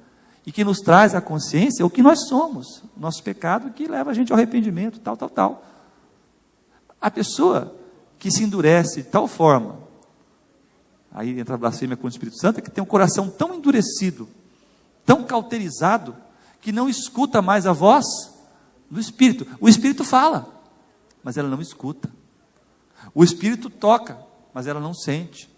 e que nos traz à consciência o que nós somos, o nosso pecado que leva a gente ao arrependimento, tal. A pessoa que se endurece de tal forma, aí entra a blasfêmia com o Espírito Santo, é que tem um coração tão endurecido, tão cauterizado, que não escuta mais a voz do Espírito. O Espírito fala, mas ela não escuta. O Espírito toca, mas ela não sente.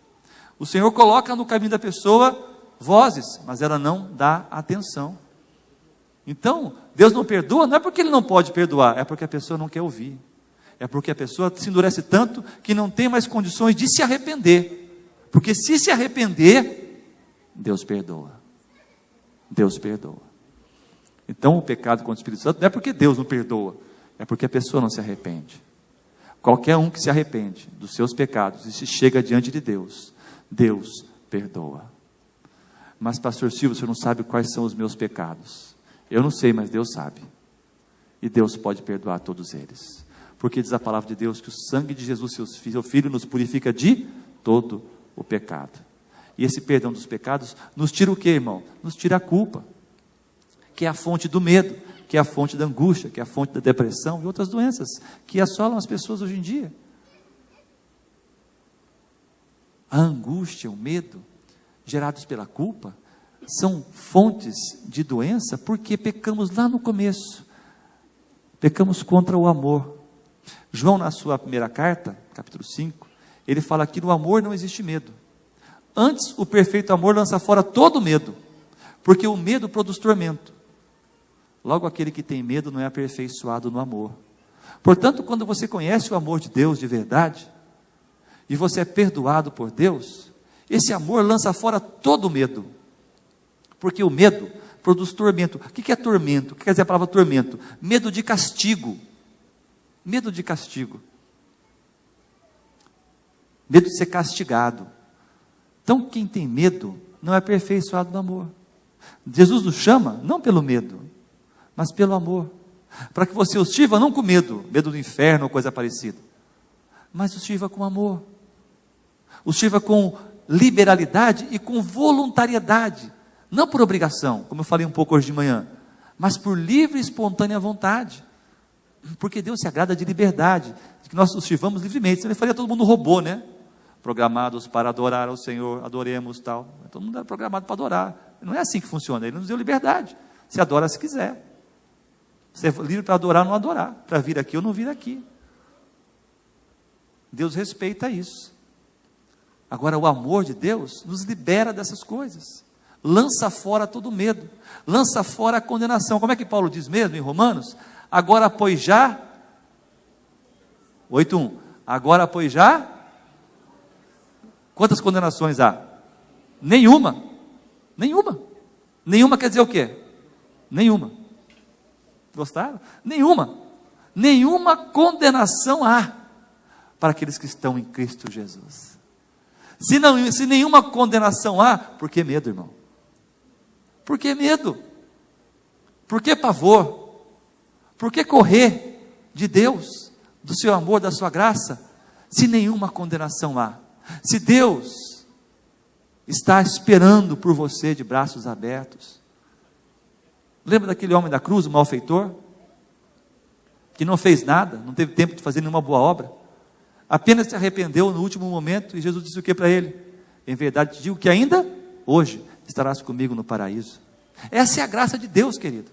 O Senhor coloca no caminho da pessoa vozes, mas ela não dá atenção. Então, Deus não perdoa, não é porque Ele não pode perdoar, é porque a pessoa não quer ouvir. É porque a pessoa se endurece tanto que não tem mais condições de se arrepender. Porque se arrepender, Deus perdoa. Deus perdoa. Então o pecado contra o Espírito Santo não é porque Deus não perdoa, é porque a pessoa não se arrepende. Qualquer um que se arrepende dos seus pecados e se chega diante de Deus, Deus perdoa. Mas pastor Silvio, você não sabe quais são os meus pecados. Eu não sei, mas Deus sabe. E Deus pode perdoar todos eles. Porque diz a palavra de Deus que o sangue de Jesus, seu Filho, nos purifica de todo o pecado. E esse perdão dos pecados nos tira o quê, irmão? Nos tira a culpa, que é a fonte do medo, que é a fonte da angústia, que é a fonte da depressão e outras doenças que assolam as pessoas hoje em dia. A angústia, o medo, gerados pela culpa, são fontes de doença porque pecamos lá no começo. Pecamos contra o amor. João, na sua primeira carta, capítulo 5, ele fala que no amor não existe medo. Antes, o perfeito amor lança fora todo medo, porque o medo produz tormento. Logo, aquele que tem medo não é aperfeiçoado no amor. Portanto, quando você conhece o amor de Deus de verdade, e você é perdoado por Deus, esse amor lança fora todo medo, porque o medo produz tormento. O que é tormento? O que quer dizer a palavra tormento? Medo de castigo. Medo de castigo. Medo de ser castigado. Então, quem tem medo não é aperfeiçoado no amor. Jesus nos chama, não pelo medo, mas pelo amor. Para que você os sirva não com medo do inferno ou coisa parecida, mas os sirva com amor. Os sirva com liberalidade e com voluntariedade, não por obrigação, como eu falei um pouco hoje de manhã, mas por livre e espontânea vontade, porque Deus se agrada de liberdade, de que nós nos sirvamos livremente. Senão ele faria todo mundo robô, né? Programados para adorar ao Senhor, adoremos tal. Todo mundo era programado para adorar. Não é assim que funciona. Ele nos deu liberdade. Você adora se quiser. Você é livre para adorar ou não adorar, para vir aqui ou não vir aqui. Deus respeita isso. Agora, o amor de Deus nos libera dessas coisas, lança fora todo medo, lança fora a condenação. Como é que Paulo diz mesmo em Romanos? Agora, pois já, 8:1, agora, pois já, quantas condenações há? Nenhuma. Nenhuma quer dizer o quê? Nenhuma. Gostaram? Nenhuma condenação há para aqueles que estão em Cristo Jesus. Se nenhuma condenação há, por que medo, irmão? Por que medo? Por que pavor? Por que correr de Deus, do seu amor, da sua graça, se nenhuma condenação há? Se Deus está esperando por você de braços abertos. Lembra daquele homem da cruz, o malfeitor? Que não fez nada, não teve tempo de fazer nenhuma boa obra, apenas se arrependeu no último momento, e Jesus disse o que para ele? Em verdade te digo que ainda hoje estarás comigo no paraíso. Essa é a graça de Deus, querido.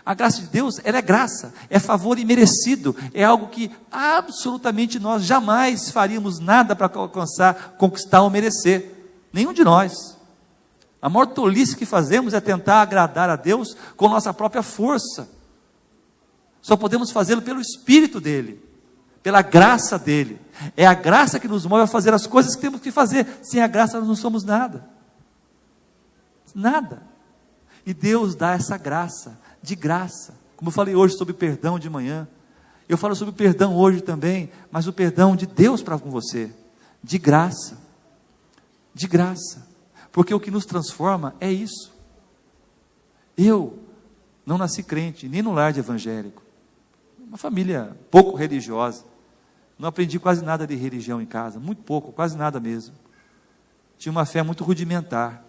A graça de Deus, ela é graça, é favor imerecido, é algo que absolutamente nós jamais faríamos nada para alcançar, conquistar ou merecer, nenhum de nós. A maior tolice que fazemos é tentar agradar a Deus com nossa própria força. Só podemos fazê-lo pelo Espírito dEle, pela graça dEle. É a graça que nos move a fazer as coisas que temos que fazer. Sem a graça nós não somos nada. Nada. E Deus dá essa graça, de graça. Como eu falei hoje sobre perdão de manhã, eu falo sobre perdão hoje também, mas o perdão de Deus para com você, de graça. De graça. Porque o que nos transforma é isso. Eu não nasci crente, nem no lar de evangélico. Uma família pouco religiosa. Não aprendi quase nada de religião em casa, muito pouco, quase nada mesmo. Tinha uma fé muito rudimentar,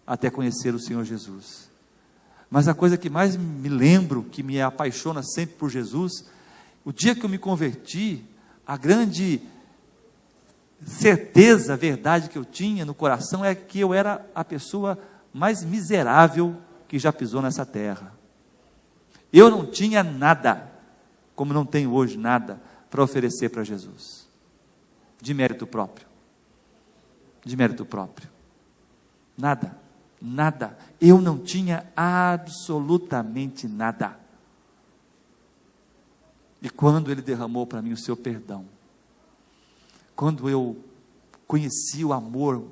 até conhecer o Senhor Jesus. Mas a coisa que mais me lembro, que me apaixona sempre por Jesus, o dia que eu me converti, a grande certeza, verdade que eu tinha no coração é que eu era a pessoa mais miserável que já pisou nessa terra. Eu não tinha nada, como não tenho hoje nada, para oferecer para Jesus, de mérito próprio, nada, eu não tinha absolutamente nada. E quando Ele derramou para mim o seu perdão, quando eu conheci o amor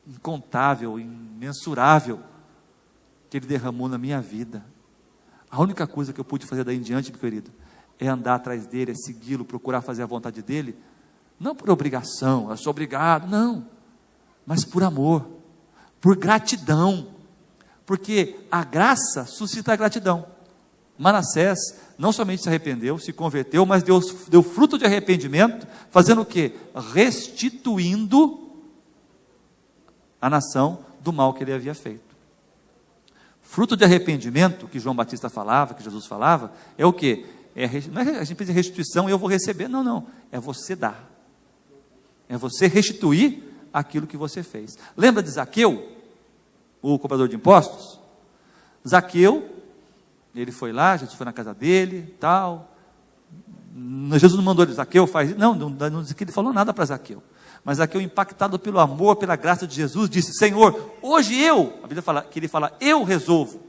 incontável, imensurável, que Ele derramou na minha vida, a única coisa que eu pude fazer daí em diante, meu querido, é andar atrás dEle, é segui-lo, procurar fazer a vontade dEle, não por obrigação, eu sou obrigado, não, mas por amor, por gratidão, porque a graça suscita a gratidão. Manassés não somente se arrependeu, se converteu, mas deu fruto de arrependimento, fazendo o quê? Restituindo a nação do mal que ele havia feito. Fruto de arrependimento, que João Batista falava, que Jesus falava, é o quê? Não é a gente pede restituição e eu vou receber, não, é você dar, é você restituir aquilo que você fez. Lembra de Zaqueu, o cobrador de impostos? Zaqueu, ele foi lá, Jesus foi na casa dele, tal, Jesus não mandou ele, Zaqueu faz, não disse que ele falou nada para Zaqueu, mas Zaqueu, impactado pelo amor, pela graça de Jesus, disse: Senhor, hoje a Bíblia fala, que ele fala, eu resolvo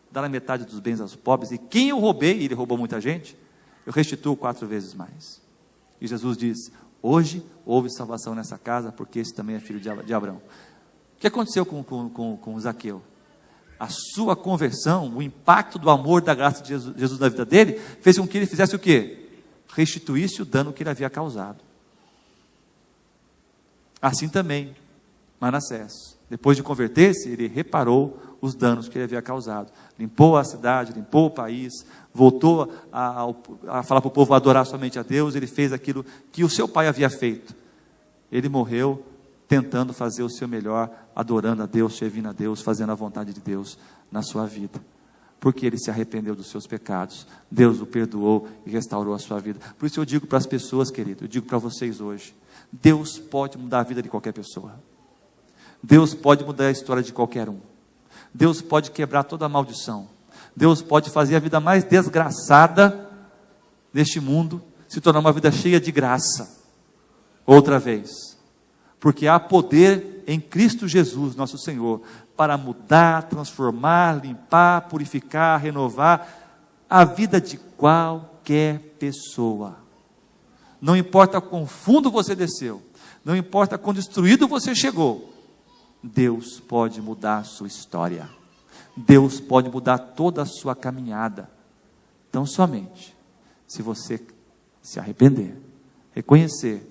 dar a metade dos bens aos pobres, e quem eu roubei, e ele roubou muita gente, eu restituo 4 vezes mais. E Jesus diz: hoje houve salvação nessa casa, porque esse também é filho de Abraão. O que aconteceu com Zaqueu? A sua conversão, o impacto do amor, da graça de Jesus na vida dele, fez com que ele fizesse o quê? Restituísse o dano que ele havia causado. Assim também, Manassés, depois de converter-se, ele reparou os danos que ele havia causado, limpou a cidade, limpou o país, voltou a falar para o povo adorar somente a Deus. Ele fez aquilo que o seu pai havia feito. Ele morreu tentando fazer o seu melhor, adorando a Deus, servindo a Deus, fazendo a vontade de Deus na sua vida. Porque ele se arrependeu dos seus pecados, Deus o perdoou e restaurou a sua vida. Por isso eu digo para as pessoas, querido, eu digo para vocês hoje, Deus pode mudar a vida de qualquer pessoa. Deus pode mudar a história de qualquer um. Deus pode quebrar toda a maldição. Deus pode fazer a vida mais desgraçada deste mundo se tornar uma vida cheia de graça. Outra vez. Porque há poder em Cristo Jesus, nosso Senhor, para mudar, transformar, limpar, purificar, renovar a vida de qualquer pessoa. Não importa quão fundo você desceu, não importa quão destruído você chegou, Deus pode mudar a sua história. Deus pode mudar toda a sua caminhada. Então somente, se você se arrepender, reconhecer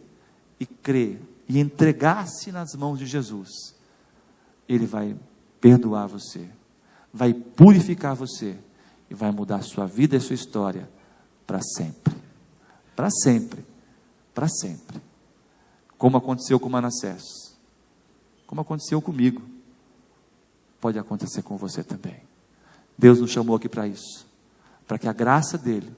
e crer e entregar-se nas mãos de Jesus, Ele vai perdoar você, vai purificar você e vai mudar a sua vida e a sua história para sempre. Para sempre. Para sempre. Como aconteceu com Manassés, como aconteceu comigo, pode acontecer com você também. Deus nos chamou aqui para isso, para que a graça dele,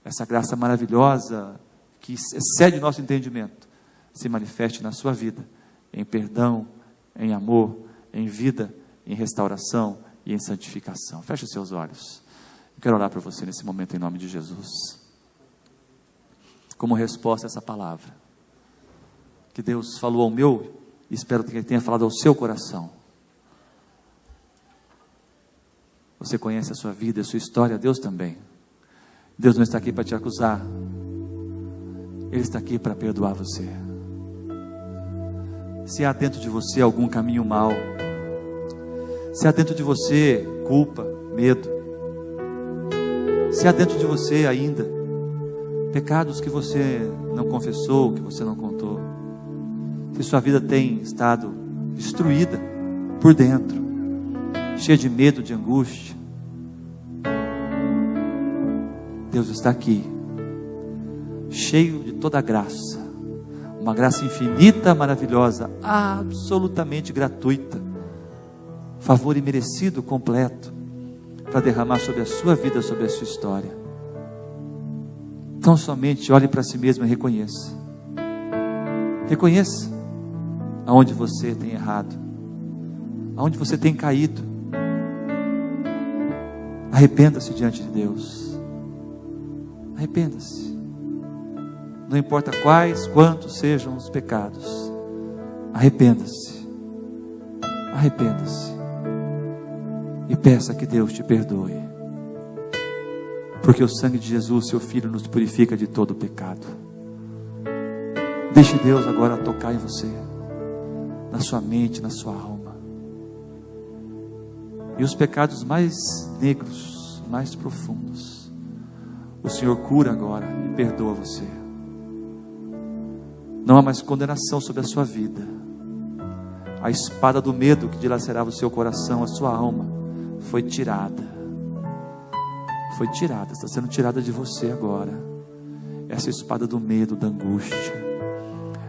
essa graça maravilhosa, que excede o nosso entendimento, se manifeste na sua vida, em perdão, em amor, em vida, em restauração e em santificação. Feche os seus olhos. Eu quero orar para você nesse momento em nome de Jesus. Como resposta a essa palavra, que Deus falou ao meu, e espero que Ele tenha falado ao seu coração. Você conhece a sua vida, a sua história, Deus também. Deus não está aqui para te acusar, Ele está aqui para perdoar você. Se há dentro de você algum caminho mau, se há dentro de você culpa, medo, se há dentro de você ainda pecados que você não confessou, que você não contou, se sua vida tem estado destruída por dentro, cheia de medo, de angústia, Deus está aqui, cheio de toda a graça, uma graça infinita, maravilhosa, absolutamente gratuita, favor imerecido, completo, para derramar sobre a sua vida, sobre a sua história. Então somente olhe para si mesmo e reconheça. Reconheça aonde você tem errado, aonde você tem caído. Arrependa-se diante de Deus. Arrependa-se. Não importa quais, quantos sejam os pecados. Arrependa-se. Arrependa-se. E peça que Deus te perdoe. Porque o sangue de Jesus, seu Filho, nos purifica de todo o pecado. Deixe Deus agora tocar em você, na sua mente, na sua alma. E os pecados mais negros, mais profundos, o Senhor cura agora e perdoa você. Não há mais condenação sobre a sua vida. A espada do medo que dilacerava o seu coração, a sua alma, foi tirada. Foi tirada, está sendo tirada de você agora. Essa espada do medo, da angústia,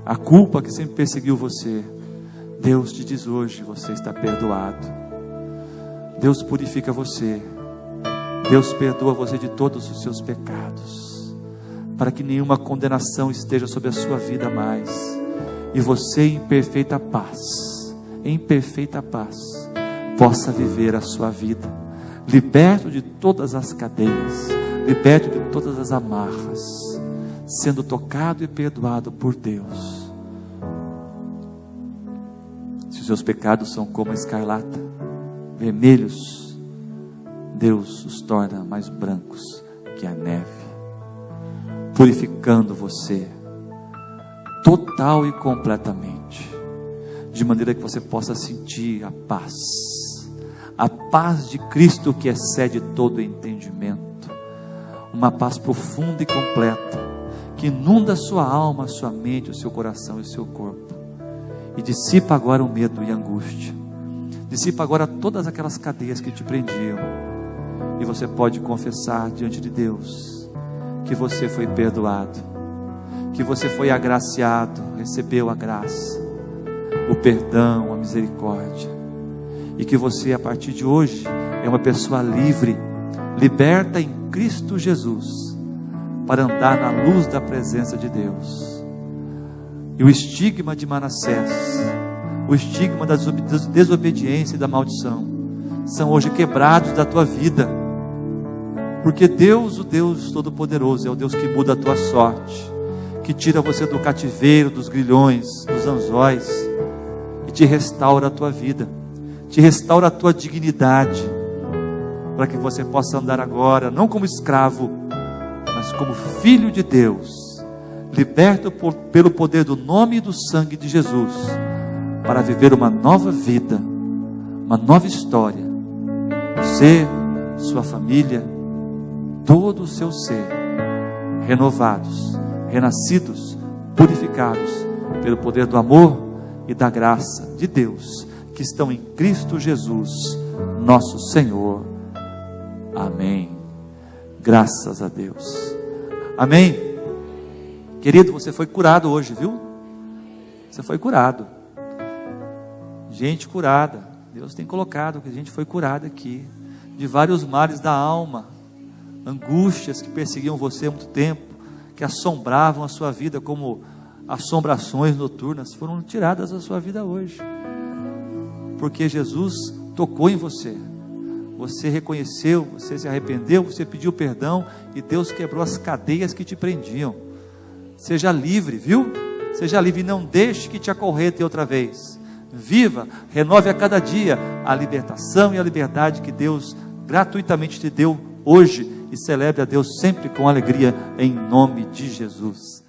a culpa que sempre perseguiu você, Deus te diz hoje, você está perdoado. Deus purifica você. Deus perdoa você de todos os seus pecados, para que nenhuma condenação esteja sobre a sua vida mais, e você em perfeita paz, possa viver a sua vida, liberto de todas as cadeias, liberto de todas as amarras, sendo tocado e perdoado por Deus. Se os seus pecados são como a escarlata, vermelhos, Deus os torna mais brancos que a neve, purificando você total e completamente, de maneira que você possa sentir a paz de Cristo que excede todo entendimento, uma paz profunda e completa, que inunda a sua alma, a sua mente, o seu coração e o seu corpo, e dissipa agora o medo e a angústia, dissipa agora todas aquelas cadeias que te prendiam, e você pode confessar diante de Deus, que você foi perdoado, que você foi agraciado, recebeu a graça, o perdão, a misericórdia. E que você, a partir de hoje, é uma pessoa livre, liberta em Cristo Jesus, para andar na luz da presença de Deus. E o estigma de Manassés, o estigma da desobediência e da maldição, são hoje quebrados da tua vida. Porque Deus, o Deus Todo-Poderoso, é o Deus que muda a tua sorte, que tira você do cativeiro, dos grilhões, dos anzóis, e te restaura a tua vida, te restaura a tua dignidade, para que você possa andar agora, não como escravo, mas como filho de Deus, liberto pelo poder do nome e do sangue de Jesus, para viver uma nova vida, uma nova história. Você, sua família, todo o seu ser, renovados, renascidos, purificados pelo poder do amor e da graça de Deus, que estão em Cristo Jesus, nosso Senhor. Amém. Graças a Deus. Amém. Querido, você foi curado hoje, viu? Você foi curado. Gente curada. Deus tem colocado que a gente foi curada aqui de vários males da alma, angústias que perseguiam você há muito tempo, que assombravam a sua vida como assombrações noturnas, foram tiradas da sua vida hoje, porque Jesus tocou em você. Você reconheceu, você se arrependeu, você pediu perdão e Deus quebrou as cadeias que te prendiam. Seja livre, viu? Seja livre e não deixe que te acorrete outra vez. Viva, renove a cada dia a libertação e a liberdade que Deus gratuitamente te deu hoje, e celebre a Deus sempre com alegria, em nome de Jesus.